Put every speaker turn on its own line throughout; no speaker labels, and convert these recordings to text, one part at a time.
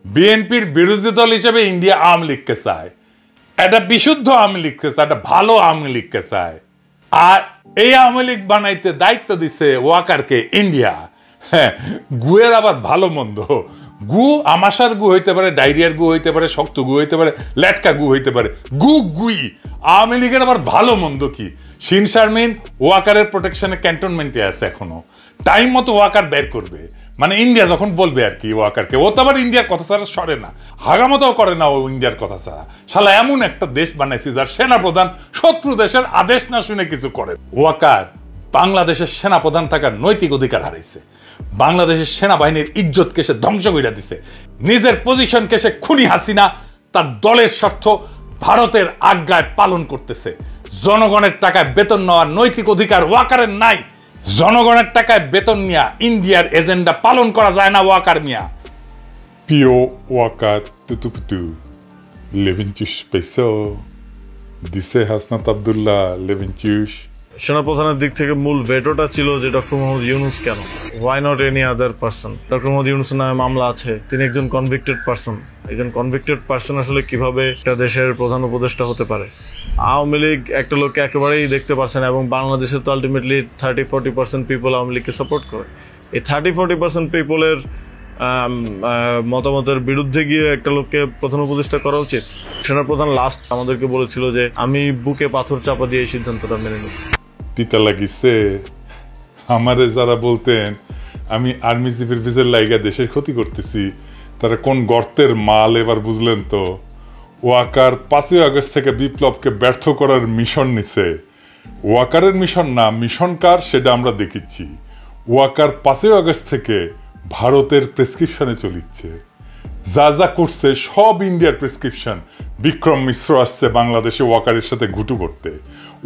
বিএনপির বিরোধী দল হিসেবে ইন্ডিয়া আওয়ামী লীগকে চায়, একটা বিশুদ্ধ আওয়ামী লীগকে চায়, একটা ভালো আওয়ামী লীগকে চায়। আর এই আওয়ামী লীগ বানাইতে দায়িত্ব দিছে ওয়াকারকে ইন্ডিয়া। হ্যাঁ, গুয়ের আবার ভালো মন্দ, গু আমাশার গু হইতে পারে, ডায়রিয়ার গু হইতে পারে, শক্ত গু হইতে পারে, লেটকা গু হইতে পারে, গুই। আওয়ামী লীগের আবার ভালো মন্দ কি? শিন শারমিন ওয়াকারের প্রোটেকশনে ক্যান্টনমেন্টে আছে এখনো, টাইম মতো ওয়াকার বের করবে, মানে ইন্ডিয়া যখন বলবে আর কি ওয়াকারকে। ও তো আবার ইন্ডিয়ার কথা ছাড়া সরে না, হাগামতাও করে না ও ইন্ডিয়ার কথা ছাড়া। শালা এমন একটা দেশ বানাইছি যার সেনাপ্রধান শত্রু দেশের আদেশ না শুনে কিছু করে। ওয়াকার বাংলাদেশের সেনাপ্রধান থাকার নৈতিক অধিকার হারাইছে, বাংলাদেশের সেনাবাহিনীর ইজ্জতকে সে ধ্বংস করে দিছে, নিজের পজিশনকে সে খুনি হাসিনা তার দলের স্বার্থ ভারতের আজ্ঞায় পালন করতেছে। জনগণের টাকায় বেতন নেওয়ার নৈতিক অধিকার ওয়াকারের নাই। জনগণের টাকায় বেতন নিয়ে ইন্ডিয়ার এজেন্ডা পালন করা যায় না ওয়াকার মিয়া। প্রিয় ওয়াকার তুতুপুতু লেভিনচুস পেসো দিছে হাসনাত আব্দুল্লাহ লেভিনচুস।
সেনাপ্রধানের দিক থেকে মূল ভেটোটা ছিল যে ডক্টর মোহাম্মদ ইউনুস কেন, why not any other person. Doctor Mohammad ইউনুসের নামে মামলা আছে, তিনি একজন কনভিক্টেড পার্সন। একজন কনভিক্টেড পার্সন আসলে কিভাবে একটা দেশের প্রধান উপদেষ্টা হতে পারে? আওয়ামী লীগ একটা লোককে একেবারেই দেখতে পাচ্ছে না, এবং বাংলাদেশে তো আলটিমেটলি 30-40% পিপল আওয়ামী লীগকে সাপোর্ট করে। এই 30-40% পিপলের মতামতের বিরুদ্ধে গিয়ে একটা লোককে প্রধান উপদেষ্টা করা উচিত? সেনাপ্রধান লাস্ট আমাদেরকে বলেছিল যে আমি বুকে পাথর চাপা দিয়ে এই সিদ্ধান্তটা মেনে নিচ্ছি।
তিতা লাগিছে আমারে যারা বলতেন আমি আর্মি চিফের ভিসের লাইগা দেশের ক্ষতি করতেছি, তারা কোন গর্তের মাল এবার বুঝলেন তো। ওয়াকার 5ই আগস্ট থেকে বিপ্লবকে ব্যর্থ করার মিশন নিছে। ওয়াকারের মিশন না, মিশন কার সেটা আমরা দেখিচ্ছি। ওয়াকার 5ই আগস্ট থেকে ভারতের প্রেসক্রিপশনে চলিচ্ছে, যা যা করছে সব ইন্ডিয়ার প্রেসক্রিপশন। বিক্রম মিশ্র আসছে বাংলাদেশে ওয়াকারের সাথে ঘুটু করতে।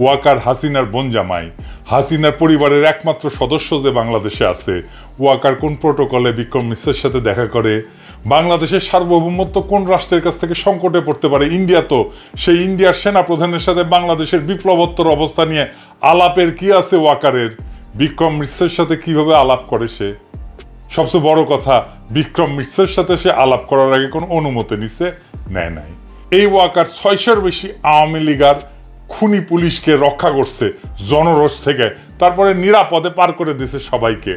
ওয়াকার হাসিনার বোন জামাই, হাসিনার পরিবারের একমাত্র সদস্য যে বাংলাদেশে আছে। ওয়াকার কোন প্রোটোকলে বিক্রম মিশ্রের সাথে দেখা করে? বাংলাদেশের সার্বভৌমত্ব কোন রাষ্ট্রের কাছ থেকে সংকটে পড়তে পারে? ইন্ডিয়া তো। সেই ইন্ডিয়ার সেনা প্রধানের সাথে বাংলাদেশের বিপ্লবোত্তর অবস্থা নিয়ে আলাপের কি আছে ওয়াকারের? বিক্রম মিশ্রের সাথে কিভাবে আলাপ করে সে? সবচেয়ে বড় কথা, বিক্রম মিশ্রের সাথে সে আলাপ করার আগে কোনো অনুমতি নিছে? নেয় নাই। এই ওয়াকার 600-র বেশি আওয়ামী লীগার খুনি পুলিশকে রক্ষা করছে জনরোষ থেকে, তারপরে নিরাপদে পার করে দিছে সবাইকে।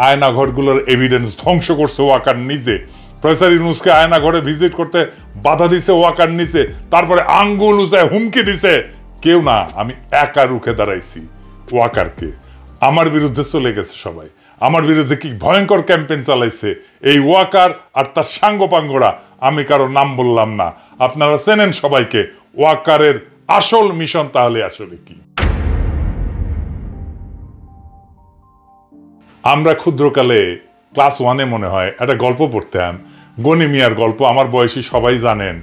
আয়নাঘরগুলোর এভিডেন্স ধ্বংস করছে ওয়াকার নিজে। প্রফেসর ইউনূসকে আয়নাঘরে ভিজিট করতে বাধা দিছে ওয়াকার নিচে, তারপরে আঙ্গুল উঁচায় হুমকি দিছে, কেউ না, আমি একা রুখে দাঁড়াইছি ওয়াকারকে। আমার বিরুদ্ধে চলে গেছে সবাই, আমার বিরুদ্ধে কি ভয়ঙ্কর ক্যাম্পেইন চালাইছে এই ওয়াকার আর তার সাঙ্গপাঙ্গরা। আমি কারো নাম বললাম না, আপনারা চেনেন সবাইকে। ওয়াকারের আসল মিশন তাহলে আসলে কি? আমরা ক্ষুদ্রকালে ক্লাস 1-এ মনে হয় একটা গল্প পড়তাম, গনি মিয়ার গল্প। আমার বয়সী সবাই জানেন।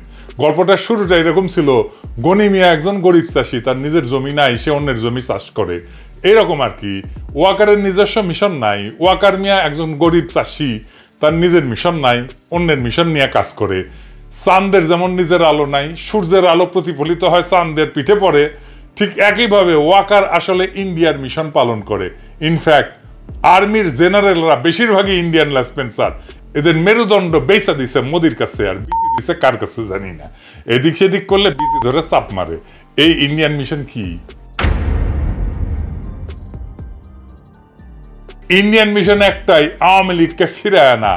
গল্পটার শুরুটা এরকম ছিল, গনি মিয়া একজন গরিব চাষি, তার নিজের জমি নাই, সে অন্যের জমি চাষ করে, এরকম আর কি। ওয়াকারের নিজস্ব মিশন নাই। ওয়াকার মিয়া একজন গরিব চাষি, তার নিজের মিশন নাই, অন্যের মিশন নিয়ে কাজ করে। চাঁদের যেমন নিজের আলো নাই, সূর্যের আলো প্রতিফলিত হয় চাঁদের পিঠে পড়ে, ঠিক একইভাবে ওয়াকার আসলে ইন্ডিয়ার মিশন পালন করে। ইনফ্যাক্ট আর্মির জেনারেলরা বেশিরভাগই ইন্ডিয়ান লেসপেন্সার। এদের মেরুদণ্ড বেচা দিছে মোদির কাছে, আর বিসি দিছে কার কাছে জানি না। এদিক সেদিক করলে বিসি ধরে চাপ মারে। এই ইন্ডিয়ান মিশন কি? ইন্ডিয়ান মিশন একটাই, আওয়ামী লীগকে ফিরে আনা,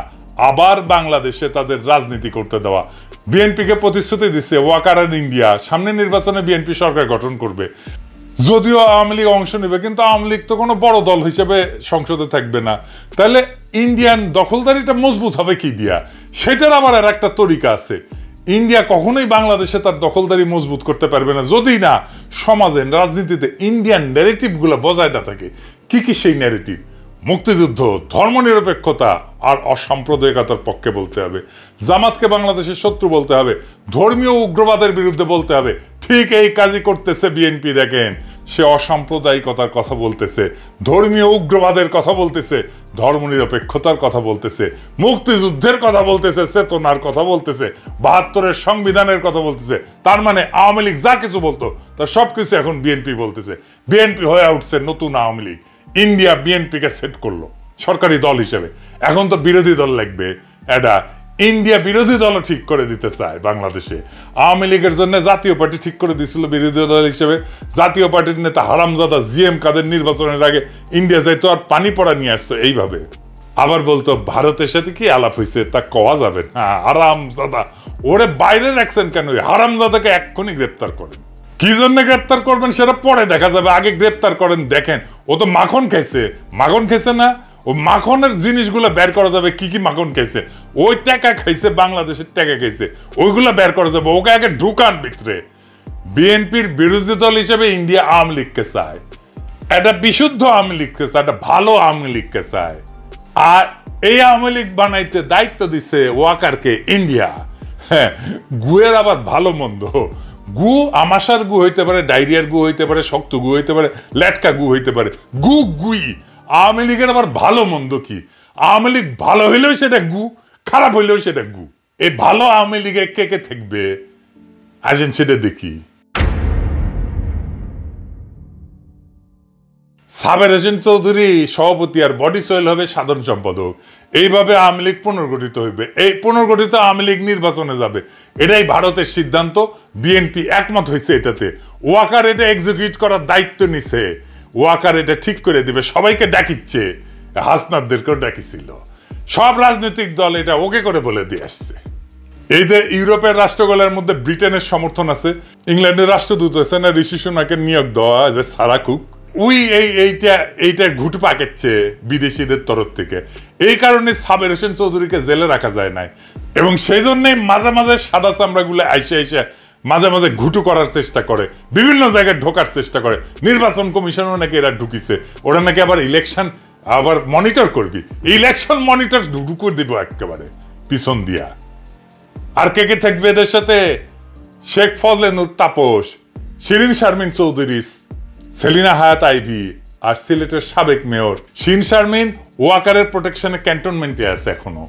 আবার বাংলাদেশে তাদের রাজনীতি করতে দেওয়া। বিএনপিকে প্রতিশ্রুতি দিচ্ছে ওয়াকার আর ইন্ডিয়া সামনে নির্বাচনে বিএনপি সরকার গঠন করবে। যদিও আওয়ামী লীগ অংশ নেবে, কিন্তু আওয়ামী লীগ তো কোনো বড় দল হিসেবে সংসদে থাকবে না। তাহলে ইন্ডিয়ান দখলদারিটা মজবুত হবে কি দিয়া? সেটার আবার আর একটা তরিকা আছে। ইন্ডিয়া কখনোই বাংলাদেশে তার দখলদারি মজবুত করতে পারবে না যদি না সমাজে, রাজনীতিতে ইন্ডিয়ান ন্যারেটিভগুলো বজায় না থাকে। কি কি সেই ন্যারেটিভ? মুক্তিযুদ্ধ, ধর্মনিরপেক্ষতা আর অসাম্প্রদায়িকতার পক্ষে বলতে হবে। জামাতকে বাংলাদেশের শত্রু বলতে হবে, ধর্মীয় উগ্রবাদের বিরুদ্ধে বলতে হবে। ঠিক এই কাজই করতেছে বিএনপি। দেখেন, সে অসাম্প্রদায়িকতার কথা বলতেছে, ধর্মীয় উগ্রবাদের কথা বলতেছে, ধর্মনিরপেক্ষতার কথা বলতেছে, মুক্তিযুদ্ধের কথা বলতেছে, চেতনার কথা বলতেছে, 72-এর সংবিধানের কথা বলতেছে। তার মানে আওয়ামী লীগ যা কিছু বলতো তার সবকিছু এখন বিএনপি বলতেছে। বিএনপি হয়ে উঠছে নতুন আওয়ামী লীগ। ইন্ডিয়া বিএনপিকে সেট করলো সরকারি দল হিসেবে। এখন তো বিরোধী দল লাগবে, এটা ইন্ডিয়া বিরোধী দলও ঠিক করে দিতে চায় বাংলাদেশে। আওয়ামী লীগের জন্য জাতীয় পার্টি ঠিক করে দিয়েছিল বিরোধী দল হিসেবে। জাতীয় পার্টির নেতা হারামজাদা জিএম কাদের নির্বাচনের আগে ইন্ডিয়া যাইতো আর পানি পড়া নিয়ে আসতো এইভাবে। আবার বলতো ভারতের সাথে কি আলাপ হয়েছে তা কওয়া যাবে না। হারামজাদা, ওরে বাইরে রাখছেন কেন? হারামজাদাকে এক্ষুনি গ্রেপ্তার করেন। কি জন্য গ্রেপ্তার করবেন সেটা পরে দেখা যাবে, আগে গ্রেপ্তার করেন। দেখেন ও তো মাখন খাইছে, মাখন খাইছে না? ও মাখনের জিনিসগুলো বের করা যাবে, কি কি মাখন খাইছে। ওই টাকা খাইছে, বাংলাদেশের টাকা খাইছে, ওইগুলো বের করা যাবে। ওকে আগে ঢুকান ভিতরে। বিএনপির বিরোধী দল হিসেবে ইন্ডিয়া আওয়ামী লীগকে চায়, একটা বিশুদ্ধ আওয়ামী লীগকে চায়, একটা ভালো আওয়ামী লীগকে চায়। আর এই আওয়ামী লীগ বানাইতে দায়িত্ব দিচ্ছে ওয়াকারকে ইন্ডিয়া। হ্যাঁ, গুয়ের আবার ভালো মন্দ। গু আমাশার গু হইতে পারে, ডায়রিয়ার গু হইতে পারে, শক্ত গু হইতে পারে, লেটকা গু হইতে পারে, গু গুই। আওয়ামী লীগের আবার ভালো মন্দ কি? আওয়ামী লীগ ভালো হইলেও সেটা গু, খারাপ হইলেও সেটা গু। এই ভালো আওয়ামী লীগে কে কে থাকবে আসেন সেটা দেখি। সাবের হোসেন চৌধুরী সভাপতি আর বডি সোহেল হবে সাধারণ সম্পাদক। এইভাবে আওয়ামী লীগ পুনর্গঠিত হইবে। এই পুনর্গঠিত আওয়ামী লীগ নির্বাচনে যাবে, এটাই ভারতের সিদ্ধান্ত। বিএনপি একমত হয়েছে এটাতে। ওয়াকার এটা এক্সিকিউট করার দায়িত্ব নিছে। ওয়াকার এটা ঠিক করে দিবে। সবাইকে ডাকিচ্ছে, হাসনাতদেরকেও ডাকিছিল। সব রাজনৈতিক দল এটা ওকে করে বলে দিয়ে আসছে। এই যে ইউরোপের রাষ্ট্রগুলোর মধ্যে ব্রিটেনের সমর্থন আছে, ইংল্যান্ডের রাষ্ট্রদূত আছে না ঋষি সুনাকে নিয়োগ দেওয়া যে সারা কুক, উই এইটা ঘুটু পাকাচ্ছে বিদেশিদের তরফ থেকে। এই কারণে সাবের হোসেন চৌধুরীকে জেলে রাখা যায় নাই। এবং সেই জন্যই মাঝে মাঝে সাদা চামড়াগুলো আইসে মাঝে মাঝে ঘুটু করার চেষ্টা করে, বিভিন্ন জায়গায় ঢোকার চেষ্টা করে। নির্বাচন কমিশনও নাকি এরা ঢুকিছে। ওরা নাকি আবার ইলেকশন আবার মনিটর করবি, ইলেকশন মনিটর ঢুকুর দিব একেবারে পিছন দিয়া। আর কে কে থাকবে এদের সাথে? শেখ ফজলেনুর তাপস, শিরিন শারমিন চৌধুরী, সেলিনা হায়াত আইভি, আর সিলেটের সাবেক মেয়র শিন শারমিন ওয়াকারের প্রোটেকশনে ক্যান্টনমেন্টে আছে এখনো।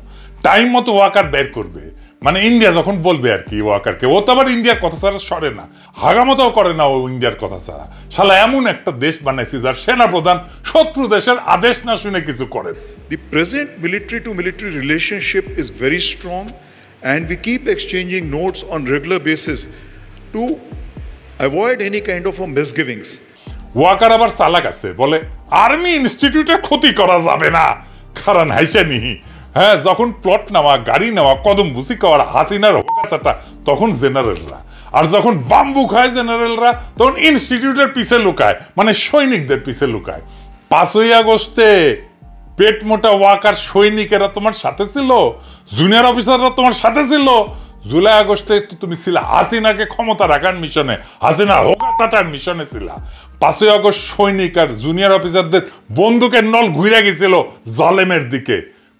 টাইম মতো ওয়াকার বের করবে, মানে ইন্ডিয়া যখন বলবে আর কি ওয়াকারকে। ও তো আবার ইন্ডিয়ার কথা ছাড়া সরে না, হাগামতাও করে না ও ইন্ডিয়ার কথা ছাড়া। শালা এমন একটা দেশ বানাইছে যার সেনাপ্রধান শত্রু দেশের আদেশ না শুনে কিছু করে।
The present military to military relationship is very strong and we keep exchanging notes on regular basis to avoid any kind of a misgivings.
Waker আবার চালাক আছে, বলে আর্মি ইনস্টিটিউটের ক্ষতি করা যাবে না, কারণ হাইসানি। হ্যাঁ, যখন প্লট নেওয়া, গাড়ি নেওয়া, কদম ভুসি খাওয়ার হাসিনার হোকাচাটা, তখন জেনারেলরা। আর যখন বাম্বু খায় জেনারেলরা, তখন ইনস্টিটিউটের পিছে লুকায়, মানে সৈনিকদের পিছে লুকায়। 5ই আগস্টে পেট মোটা ওয়াকার সৈনিকেরা তোমার সাথে ছিল, জুনিয়র অফিসাররা তোমার সাথে ছিল। জুলাই আগস্টে তো তুমি ছিল হাসিনাকে ক্ষমতা রাখার মিশনে, হাসিনা হোকাচাটার মিশনে ছিল। 5ই আগস্ট সৈনিক আর জুনিয়র অফিসারদের বন্দুকের নল ঘুরে গেছিল জালেমের দিকে।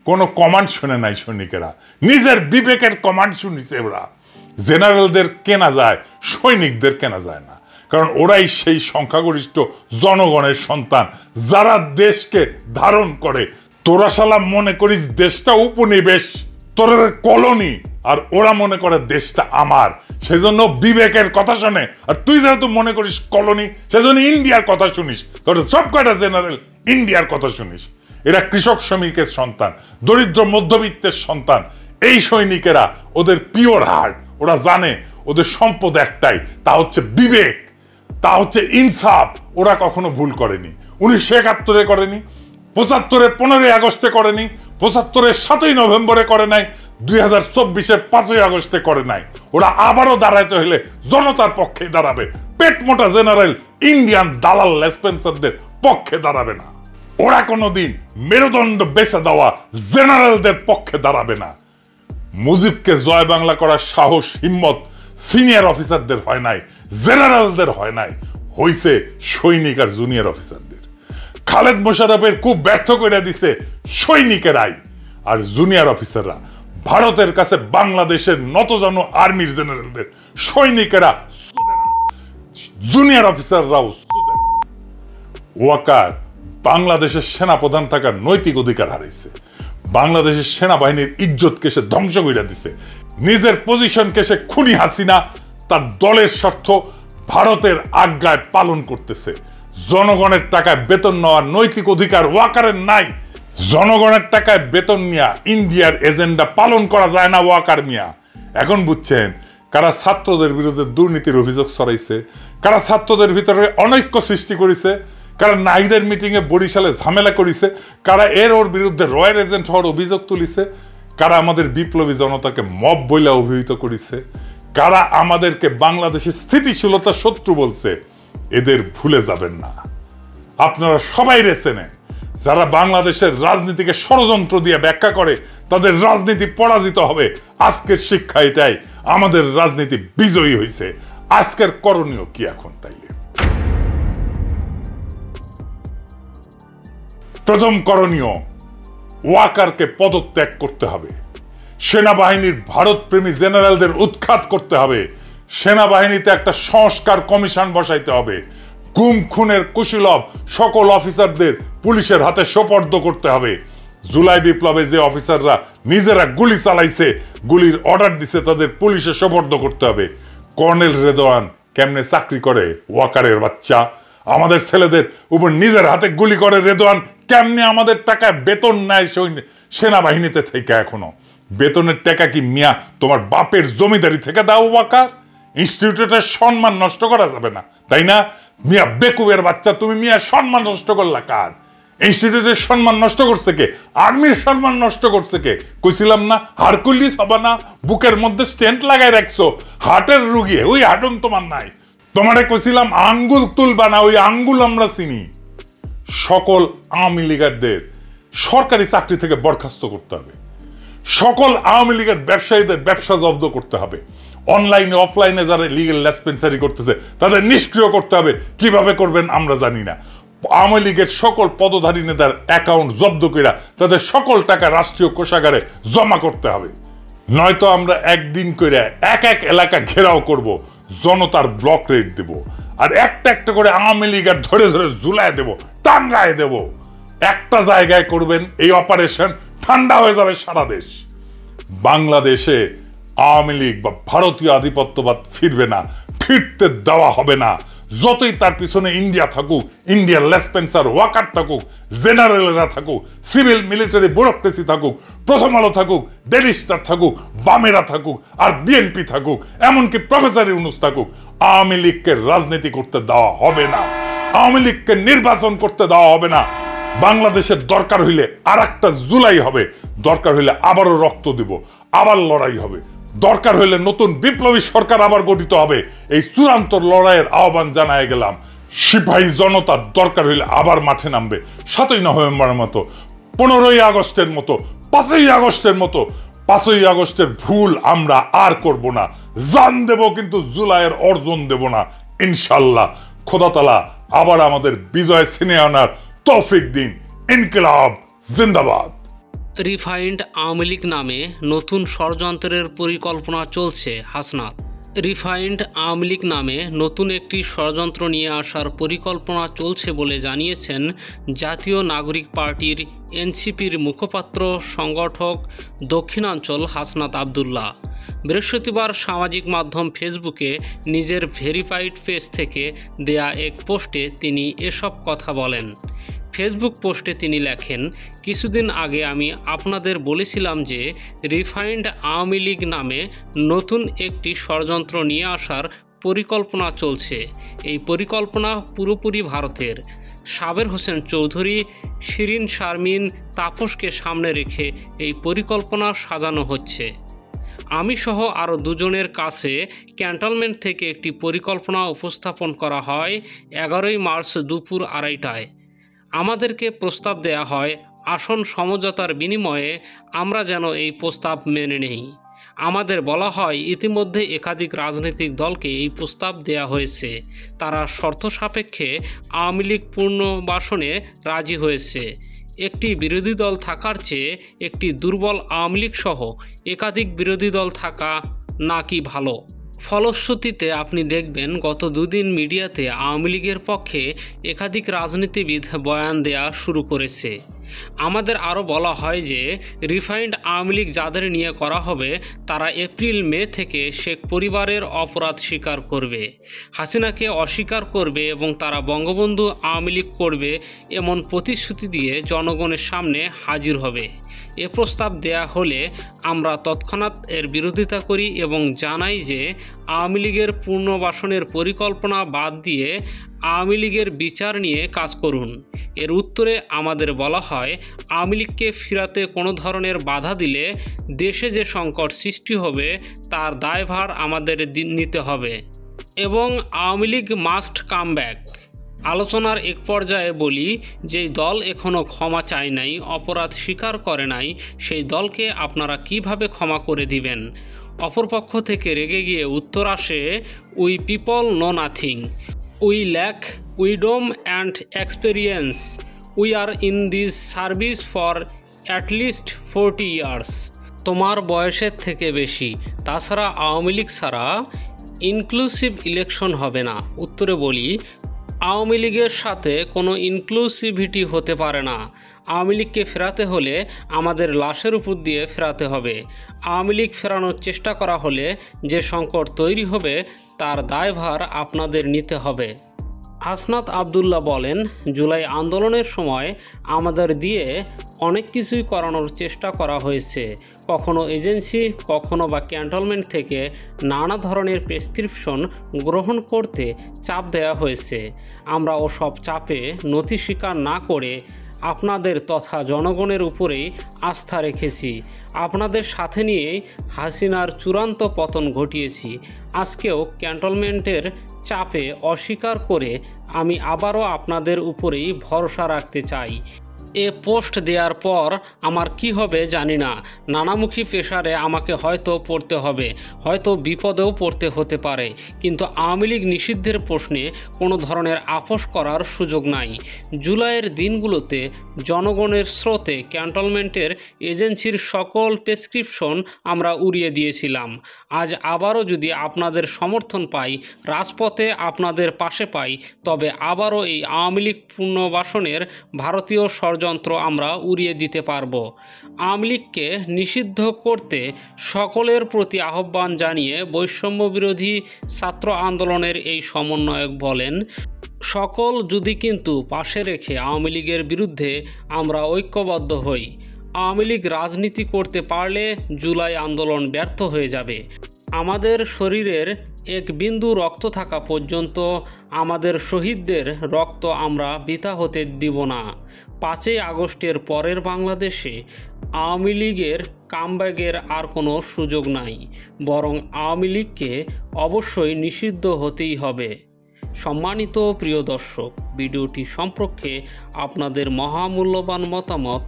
কোনো কমান্ড শুনে নাই সৈনিকেরা, নিজের বিবেকের কমান্ড শুনিছে ওরা। জেনারেলদের কেনা যায়, সৈনিকদের কেনা যায় না, কারণ ওরাই সেই সংখ্যাগরিষ্ঠ জনগণের সন্তান যারা দেশকে ধারণ করে। তোরা শালা মনে করিস দেশটা উপনিবেশ, তোরা কলোনি, আর ওরা মনে করে দেশটা আমার, সেজন্য বিবেকের কথা শোনে। আর তুই যেহেতু মনে করিস কলোনি, সেজন্য ইন্ডিয়ার কথা শুনিস। তোরা সব কয়টা জেনারেল ইন্ডিয়ার কথা শুনিস। এরা কৃষক শ্রমিকের সন্তান, দরিদ্র মধ্যবিত্তের সন্তান। এই সৈনিকেরা ওদের পিওর হার্ট, ওরা জানে ওদের সম্পদ একটাই, তা হচ্ছে বিবেক, তা হচ্ছে ইনসাফ। ওরা কখনো ভুল করেনি। 1971-এ করেনি, 75-এর 15ই আগস্টে করেনি, 75-এর 7ই নভেম্বরে করে নাই, 2024-এর 5ই আগস্টে করে নাই। ওরা আবারও দাঁড়াইতে হলে জনতার পক্ষে দাঁড়াবে। পেট মোটা জেনারেল ইন্ডিয়ান দালাল লেসপেন্সারদের পক্ষে দাঁড়াবে না। ওরা কোনোদিন মেরুদণ্ড বেছে দেওয়া জেনারেলদের পক্ষে দাঁড়াবে না। মুজিবকে জয় বাংলা করার সাহস হিম্মত সিনিয়র অফিসারদের হয় নাই, জেনারেলদের হয় নাই, হইছে সৈনিক আর জুনিয়র অফিসারদের। খালেদ মোশাররফের খুব ব্যর্থ করে দিছে সৈনিকেরাই আর জুনিয়র অফিসাররা। ভারতের কাছে বাংলাদেশের নতজানু আর্মির জেনারেলদের, সৈনিকেরা জুনিয়র অফিসাররাও। ওয়াকার বাংলাদেশের সেনাপ্রধান থাকার নৈতিক অধিকার হারাইছে। বাংলাদেশের সেনাবাহিনীর ইজ্জতকে সে ধ্বংস করে দিছে। নিজের পজিশনকে সে খুনি হাসিনা তার দলের স্বার্থ ভারতের আজ্ঞায় পালন করতেছে। জনগণের টাকায় বেতন নেওয়ার নৈতিক অধিকার ওয়াকারের নাই। জনগণের টাকায় বেতন নিয়া ইন্ডিয়ার এজেন্ডা পালন করা যায় না ওয়াকার মিয়া। এখন বুঝছেন কারা ছাত্রদের বিরুদ্ধে দুর্নীতির অভিযোগ ছড়াইছে, কারা ছাত্রদের ভিতরে অনৈক্য সৃষ্টি করেছে, কারা নাইদের মিটিং এ বরিশালে ঝামেলা করেছে, কারা ওর বিরুদ্ধে রয়্যাল এজেন্ট হওয়ার অভিযোগ তুলিছে, কারা আমাদের বিপ্লবী জনতাকে মব বইলা অভিহিত করেছে, কারা আমাদেরকে বাংলাদেশের স্থিতিশীলতা শত্রু বলছে, এদের ভুলে যাবেন না। আপনারা সবাই চেনেন যারা বাংলাদেশের রাজনীতিকে ষড়যন্ত্র দিয়ে ব্যাখ্যা করে তাদের রাজনীতি পরাজিত হবে। আজকের শিক্ষা এটাই, আমাদের রাজনীতি বিজয়ী হয়েছে। আজকের করণীয় কি এখন? তাইলে প্রথম করণীয়, ওয়াকারকে পদত্যাগ করতে হবে। সেনাবাহিনীর ভারতপ্রেমী জেনারেলদের উৎখাত করতে হবে। সেনাবাহিনীতে একটা সংস্কার কমিশন বসাইতে হবে। গুম খুনের কুশীলব সকল অফিসারদের পুলিশের হাতে সোপর্দ করতে হবে। জুলাই বিপ্লবে যে অফিসাররা নিজেরা গুলি চালাইছে, গুলির অর্ডার দিছে, তাদের পুলিশে সোপর্দ করতে হবে। কর্নেল রেদওয়ান কেমনে চাকরি করে? ওয়াকারের বাচ্চা। আমাদের ছেলেদের উপর নিজের হাতে গুলি করে রেদওয়ান কেমনে আমাদের টাকায় বেতন নেয় সেনাবাহিনীতে থেকে? এখনো বেতনের টাকা কি মিয়া তোমার বাপের জমিদারি থেকে দাও ওয়াকার? ইনস্টিটিউটের সম্মান নষ্ট করা যাবে না, তাই না? মিয়া বেকুবের বাচ্চা, তুমি মিয়া সম্মান নষ্ট করলা কার? ইনস্টিটিউটের সম্মান নষ্ট করছে কে? আর্মির সম্মান নষ্ট করছে কে? কইছিলাম না হারকুলিস হবে না, বুকের মধ্যে স্টেন্ট লাগাই রাখছো, হার্টের রুগী, ওই হার্টন তোমার নাই। তোমারে কইছিলাম আঙ্গুল তুলবা না, ওই আঙ্গুল আমরা চিনি। সকল আওয়ামী লীগারদের সরকারি চাকরি থেকে বরখাস্ত করতে হবে। সকল আওয়ামী লীগের ব্যবসায়ীদের ব্যবসা জব্দ করতে হবে। অনলাইনে অফলাইনে যারা লিগেল লেসপেন্সারি করতেছে তাদের নিষ্ক্রিয় করতে হবে। কিভাবে করবেন আমরা জানি না। আওয়ামী লীগের সকল পদধারী নেতার অ্যাকাউন্ট জব্দ করে তাদের সকল টাকা রাষ্ট্রীয় কোষাগারে জমা করতে হবে। নয়তো আমরা একদিন করে এক এক এলাকা ঘেরাও করব, জনতার ব্লক রেট দেব, আর একটা একটা করে আওয়ামী লীগের ধরে ধরে ঝুলায় দেব, টাঙ্গায় দেব। একটা জায়গায় করবেন এই অপারেশন, ঠান্ডা হয়ে যাবে সারা দেশ। বাংলাদেশে আওয়ামী লীগ বা ভারতীয় আধিপত্যবাদ ফিরবে না, ফিরতে দেওয়া হবে না। যতই তার পিছনে ইন্ডিয়া থাকুক, ইন্ডিয়ার লেসপেন্সার ওয়াকার থাকুক, জেনারেলরা থাকুক, সিভিল মিলিটারি ব্যুরোক্রেসি থাকুক, প্রথম আলো থাকুক, ডেইলি স্টার থাকুক, বামেরা থাকুক, আর বিএনপি থাকুক, এমনকি প্রফেসর ইউনূস থাকুক, আওয়ামী লীগকে রাজনীতি করতে দেওয়া হবে না। আওয়ামী লীগকে নির্বাচন করতে দেওয়া হবে না। বাংলাদেশের দরকার হইলে আর একটা জুলাই হবে, দরকার হইলে আবারও রক্ত দিব, আবার লড়াই হবে, দরকার হইলে নতুন বিপ্লবী সরকার আবার গঠিত হবে। এই চূড়ান্ত লড়াইয়ের আহ্বান জানায় গেলাম। সিপাহী জনতা দরকার হইলে আবার মাঠে নামবে। 7ই নভেম্বরের মতো, 15ই আগস্টের মতো, 5ই আগস্টের মতো। 5ই আগস্টের ভুল আমরা আর করব না। জান দেব কিন্তু জুলাইয়ের অর্জন দেব না ইনশাল্লাহ। খোদা তাআলা আবার আমাদের বিজয় ছিনিয়ে আনার তৌফিক দিন। ইনকিলাব জিন্দাবাদ।
রিফাইন্ড আওয়ামী লীগ নামে নতুন ষড়যন্ত্রের পরিকল্পনা চলছে হাসনাত। রিফাইন্ড আওয়ামী লীগ নামে নতুন একটি ষড়যন্ত্র নিয়ে আসার পরিকল্পনা চলছে বলে জানিয়েছেন জাতীয় নাগরিক পার্টির এনসিপির মুখপাত্র সংগঠক দক্ষিণাঞ্চল হাসনাত আবদুল্লাহ। বৃহস্পতিবার সামাজিক মাধ্যম ফেসবুকে নিজের ভেরিফাইড পেজ থেকে দেয়া এক পোস্টে তিনি এসব কথা বলেন। ফেসবুক পোস্টে তিনি লেখেন, কিছুদিন আগে আমি আপনাদের বলেছিলাম যে রিফাইন্ড আওয়ামী লীগ নামে নতুন একটি ষড়যন্ত্র নিয়ে আসার পরিকল্পনা চলছে। এই পরিকল্পনা পুরোপুরি ভারতের। সাবের হোসেন চৌধুরী, শিরিন শারমিন, তাপসকে সামনে রেখে এই পরিকল্পনা সাজানো হচ্ছে। আমি সহ আরও দুজনের কাছে ক্যান্টনমেন্ট থেকে একটি পরিকল্পনা উপস্থাপন করা হয় 11ই মার্চ দুপুর 2:30টায়। আমাদেরকে প্রস্তাব দেয়া হয় আসন সমঝোতার বিনিময়ে আমরা যেন এই প্রস্তাব মেনে নেই। আমাদের বলা হয় ইতিমধ্যে একাধিক রাজনৈতিক দলকে এই প্রস্তাব দেয়া হয়েছে, তারা শর্ত সাপেক্ষে আওয়ামী লীগ পুনর্বাসনে রাজি হয়েছে। একটি বিরোধী দল থাকার চেয়ে একটি দুর্বল আওয়ামী লীগ সহ একাধিক বিরোধী দল থাকা নাকি ভালো। ফলশ্রুতিতে আপনি দেখবেন গত দুদিন মিডিয়াতে আওয়ামী লীগের পক্ষে একাধিক রাজনীতিবিদ বয়ান দেয়া শুরু করেছে। আমাদের আরও বলা হয় যে রিফাইন্ড আওয়ামী লীগ যাদের নিয়ে করা হবে তারা এপ্রিল মে থেকে শেখ পরিবারের অপরাধ স্বীকার করবে, হাসিনাকে অস্বীকার করবে এবং তারা বঙ্গবন্ধু আওয়ামী লীগ করবে এমন প্রতিশ্রুতি দিয়ে জনগণের সামনে হাজির হবে। এ প্রস্তাব দেয়া হলে আমরা তৎক্ষণাৎ এর বিরোধিতা করি এবং জানাই যে আওয়ামী লীগের পুনর্বাসনের পরিকল্পনা বাদ দিয়ে আওয়ামী লীগের বিচার নিয়ে কাজ করুন। এর উত্তরে আমাদের বলা হয় আওয়ামী লীগকে ফিরাতে কোনো ধরনের বাধা দিলে দেশে যে সংকট সৃষ্টি হবে তার দায়ভার আমাদের নিতে হবে এবং Awami League must come back. আলোচনার এক পর্যায়ে বলি, যেই দল এখনও ক্ষমা চায় নাই, অপরাধ স্বীকার করে নাই, সেই দলকে আপনারা কিভাবে ক্ষমা করে দিবেন? অপরপক্ষ থেকে রেগে গিয়ে উত্তর আসে, we people know nothing, we lack wisdom and experience, we are in this service for at least 40 years. তোমার বয়সের থেকে বেশি, তাছাড়া আওয়ামী লীগ ছাড়া ইনক্লুসিভ ইলেকশন হবে না। উত্তরে বলি, আওয়ামী লীগের সাথে কোনো ইনক্লুসিভিটি হতে পারে না। আওয়ামী লীগকে ফেরাতে হলে আমাদের লাশের উপর দিয়ে ফেরাতে হবে। আওয়ামী লীগ ফেরানোর চেষ্টা করা হলে যে সংকট তৈরি হবে তার দায়ভার আপনাদের নিতে হবে। হাসনাত আবদুল্লাহ বলেন, জুলাই আন্দোলনের সময় আমাদের দিয়ে অনেক কিছুই করানোর চেষ্টা করা হয়েছে, কখনো এজেন্সি, কখনো বা ক্যান্টনমেন্ট থেকে নানা ধরনের প্রেসক্রিপশন গ্রহণ করতে চাপ দেওয়া হয়েছে। আমরা ওসব চাপে নথি স্বীকার না করে আপনাদের তথা জনগণের উপরেই আস্থা রেখেছি। আপনাদের সাথে নিয়েই হাসিনার চূড়ান্ত পতন ঘটিয়েছি। আজকেও ক্যান্টনমেন্টের চাপে অস্বীকার করে আমি আবারও আপনাদের উপরেই ভরসা রাখতে চাই। এ পোস্ট দেওয়ার পর আমার কি হবে জানি না। নানামুখী প্রেসারে আমাকে হয়তো পড়তে হবে, হয়তো বিপদেও পড়তে হতে পারে, কিন্তু আওয়ামী লীগ নিষিদ্ধের প্রশ্নে কোনো ধরনের আপোষ করার সুযোগ নাই। জুলাইয়ের দিনগুলোতে জনগণের স্রোতে ক্যান্টনমেন্টের এজেন্সির সকল প্রেসক্রিপশন আমরা উড়িয়ে দিয়েছিলাম। আজ আবারও যদি আপনাদের সমর্থন পাই, রাজপথে আপনাদের পাশে পাই, তবে আবারও এই আওয়ামী লীগ পুনর্বাসনের ভারতীয় ষড়যন্ত্র আমরা উড়িয়ে দিতে পারব। আওয়ামী লীগকে নিষিদ্ধ করতে সকলের প্রতি আহ্বান জানিয়ে বৈষম্য বিরোধী ছাত্র আন্দোলনের এই সমন্বয়ক বলেন, সকল যদি কিন্তু পাশে রেখে আওয়ামী লীগের বিরুদ্ধে আমরা ঐক্যবদ্ধ হই। আওয়ামী লীগ রাজনীতি করতে পারলে জুলাই আন্দোলন ব্যর্থ হয়ে যাবে। আমাদের শরীরের এক বিন্দু রক্ত থাকা পর্যন্ত আমাদের শহীদদের রক্ত আমরা বৃথা হতে দিব না। 5ই আগস্টের পরের বাংলাদেশে আওয়ামী লীগের কামব্যাকের আর কোনো সুযোগ নাই, বরং আওয়ামী লীগকে অবশ্যই নিষিদ্ধ হতেই হবে। সম্মানিত প্রিয় দর্শক, ভিডিওটি সম্পর্কে আপনাদের মহামূল্যবান মতামত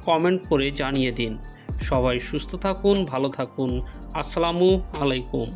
কমেন্ট করে জানিয়ে দিন। সবাই সুস্থ থাকুন, ভালো থাকুন। আসসালামু আলাইকুম।